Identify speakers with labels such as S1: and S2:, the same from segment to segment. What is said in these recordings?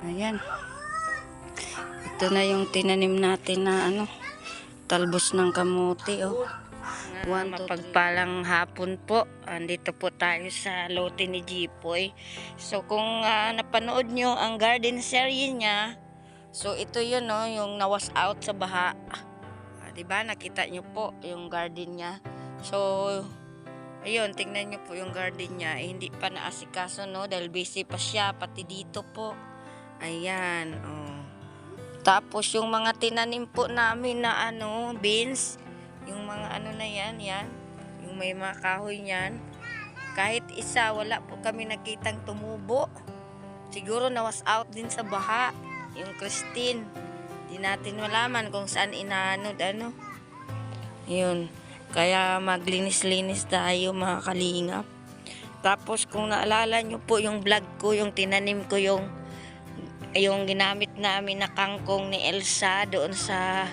S1: Ayan. Ito na yung tinanim natin na talbos ng kamote, oh. Mapagpalang hapon po. Andito po tayo sa lote ni Jipoy. So kung napanood nyo ang garden series niya, so ito yun, no, yung nawas out sa baha. Diba? Nakita nyo po yung garden niya. So ayun, tingnan nyo po yung garden niya. Hindi pa naasikaso, no, dahil busy pa siya, pati dito po. Ayan, oh. Tapos yung mga tinanim po namin na beans, yung mga na yan, yung may mga kahoy niyan, kahit isa wala po kami nakitang tumubo. Siguro nawas out din sa baha. Yung Christine, di natin malaman kung saan inaanod yun, kaya maglinis-linis tayo mga kalingap. Tapos kung naalala nyo po yung vlog ko, yung tinanim ko yung ginamit namin na kangkong ni Elsa doon sa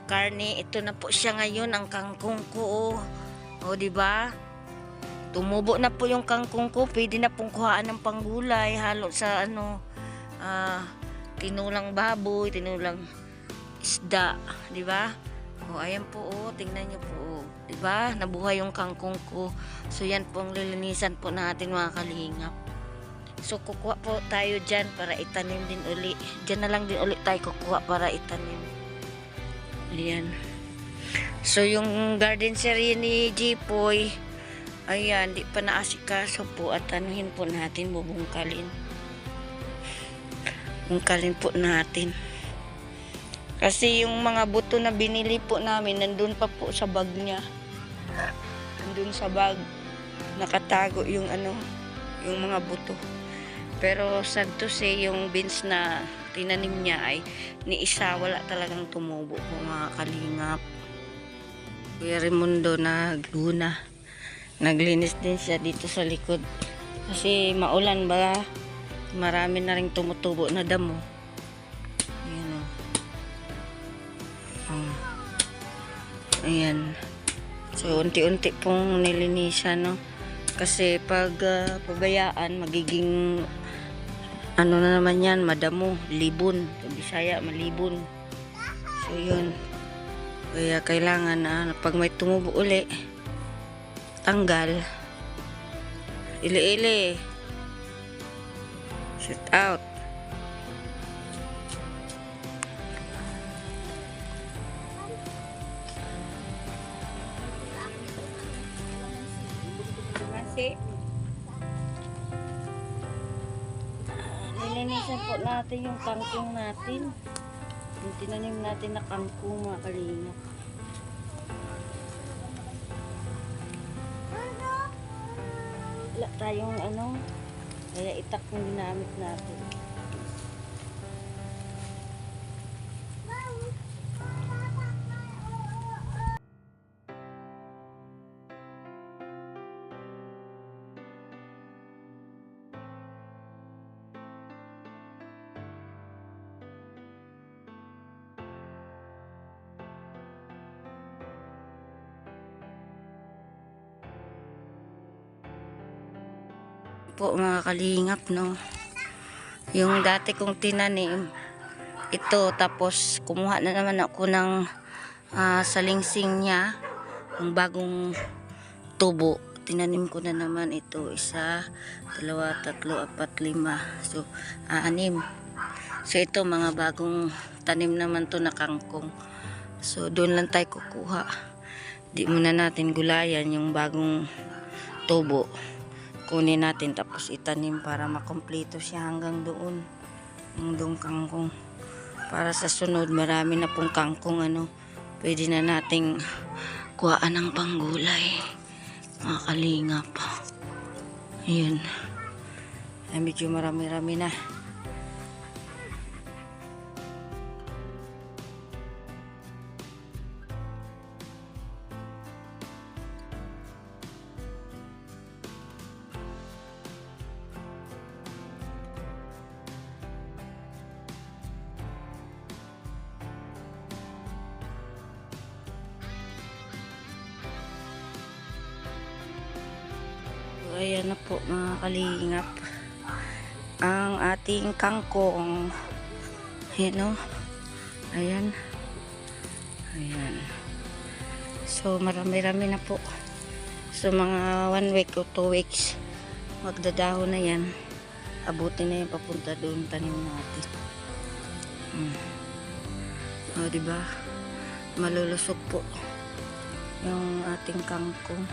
S1: karne, ito na po siya ngayon ang kangkong ko. O di ba? Tumubo na po yung kangkong ko, pwede na pong kuhaan ng panggulay, halo sa tinulang baboy, tinulang isda, di ba? O ayan po, tingnan niyo po, di ba? Nabuhay yung kangkong ko. So yan po ang lilinisan po natin mga kalingap. So kukuha po tayo dyan para itanim din uli. Dyan na lang din uli tayo kukuha para itanim. Ayan. So yung garden series ni Jipoy, ayan, di pa naasikaso po at anuhin po natin, bubungkalin. Bungkalin po natin. Kasi yung mga buto na binili po namin, nandun pa po sa bag niya. Nandun sa bag, nakatago yung yung mga buto. Pero sad to say, yung beans na tinanim niya ay ni isa wala talagang tumubo po mga kalingap. Kuya Raimundo nagluna. Naglinis din siya dito sa likod. Kasi maulan ba, marami na rin tumutubo na damo. Ayan o. Ayan. So unti-unti pong nilinisan, no. Kasi pag pabayaan, magiging na naman yan, madamo, libon. Sa Bisaya, malibon. So yun. Kaya kailangan pag may tumubo uli, tanggal. Ili-ili. Shoot out. Kasi nilinisan po natin yung kangkong natin. Yung tinanim natin na kangkong mga kalingap. Wala tayong kaya itak yung ginamit natin. Po mga kalingap, no, yung dati kong tinanim ito, tapos kumuha na naman ako ng salingsing niya, yung bagong tubo, tinanim ko na naman ito, 1, 2, 3, 4, 5, so 6. So ito mga bagong tanim naman to na kangkong. So doon lang tayo kukuha, di muna natin gulayan yung bagong tubo, kunin natin tapos itanim para makompleto siya hanggang doon, yung doong kangkong, para sa sunod marami na pong kangkong pwede na nating kuhaan ng panggulay mga kalingap. Ayun, ay medyo marami-rami na. Ayan na po mga kalingap. Ang ating kangkong. Ayan o. Ayan. Ayan. So marami-rami na po. So mga 1 week o 2 weeks magdadahon na yan. Abutin na yan papunta doon tanim natin. O diba? Malulusog po yung ating kangkong.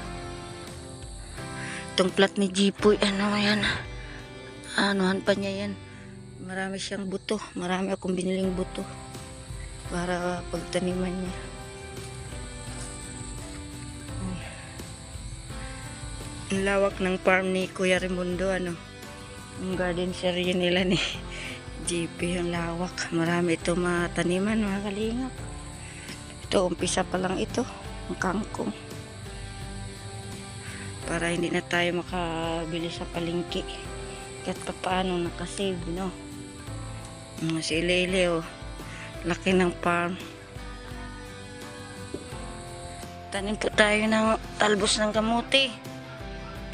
S1: Itong plat ni Jipoy, ano yan? Anuhan pa niya yan. Marami siyang buto. Marami akong biniling buto para pagtaniman niya. Ang lawak ng farm ni Kuya Raimundo, ano? Yung garden series nila ni JP, ang lawak. Marami ito mataniman, mga kalingap. Ito, umpisa pa lang ito, ang kangkong. Para hindi na tayo makabili sa palengke. Kahit pa paano nakasave, no? Si Ilele, oh. Laki ng farm. Tanim po tayo ng talbos ng kamuti.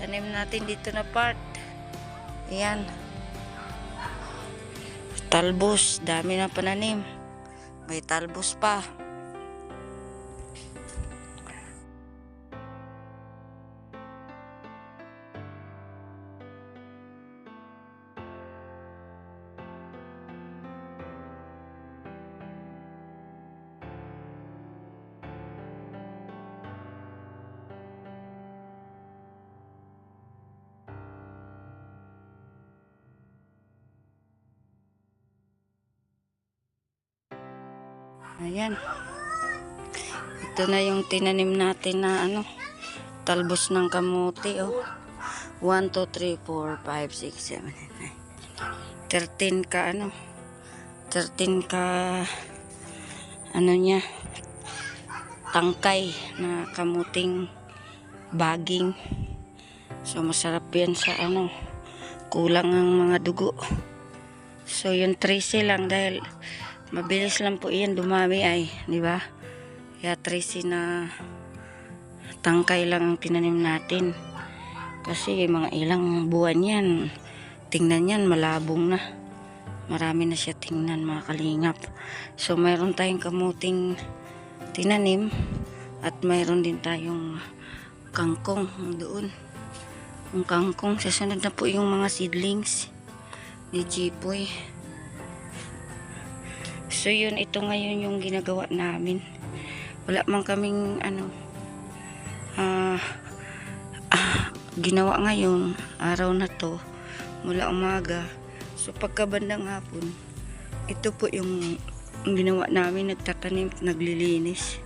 S1: Tanim natin dito na part. Ayan. Talbos. Dami na pananim. May talbos pa. Ayan. Ito na yung tinanim natin na ano, talbos ng kamuti, oh. 1, 2, 3, 4, 5, 6, 7, 8, 9. 13 ka ano. 13 ka ano niya, tangkay na kamuting baging. So masarap yan sa ano, kulang ang mga dugo. So yung 13 lang dahil mabilis lang po iyan dumami ay, di ba? Kaya 13 na tangkay lang ang tinanim natin. Kasi mga ilang buwan yan. Tingnan yan, malabong na. Marami na siya tingnan, mga kalingap. So mayroon tayong kamuting tinanim at mayroon din tayong kangkong doon. Yung kangkong, sasunod na po yung mga seedlings ni Jipoy. So yun, ito ngayon yung ginagawa namin. Wala man kaming ano ginawa ngayon, araw na to, mula umaga. So pagkabandang hapon, ito po yung ginawa namin, nagtatanim, naglilinis.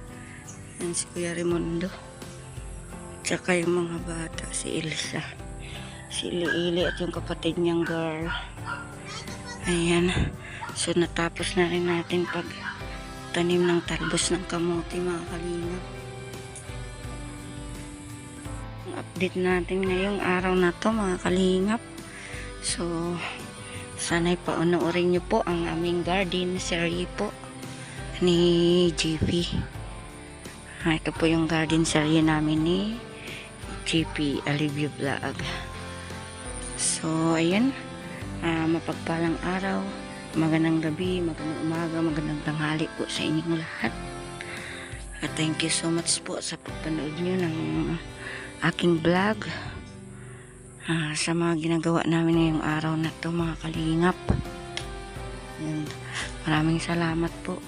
S1: Yan si Kuya Raimundo. Tsaka yung mga bata, si Elsa, si Ili at yung kapatid niyang girl. Ayan. So natapos na rin natin pag tanim ng talbos ng kamote, mga kalingap. Ang update natin ngayong araw na to, mga kalingap. So sana'y paunoorin nyo po ang aming garden series po ni JP. Ito po yung garden series namin ni JP Alivio Vlog. So ayan, mapagpalang araw, magandang gabi, magandang umaga, magandang tanghali po sa inyong lahat. At thank you so much po sa pagpanood nyo ng aking vlog, sa mga ginagawa namin ngayong araw na to, mga kalingap. Maraming salamat po.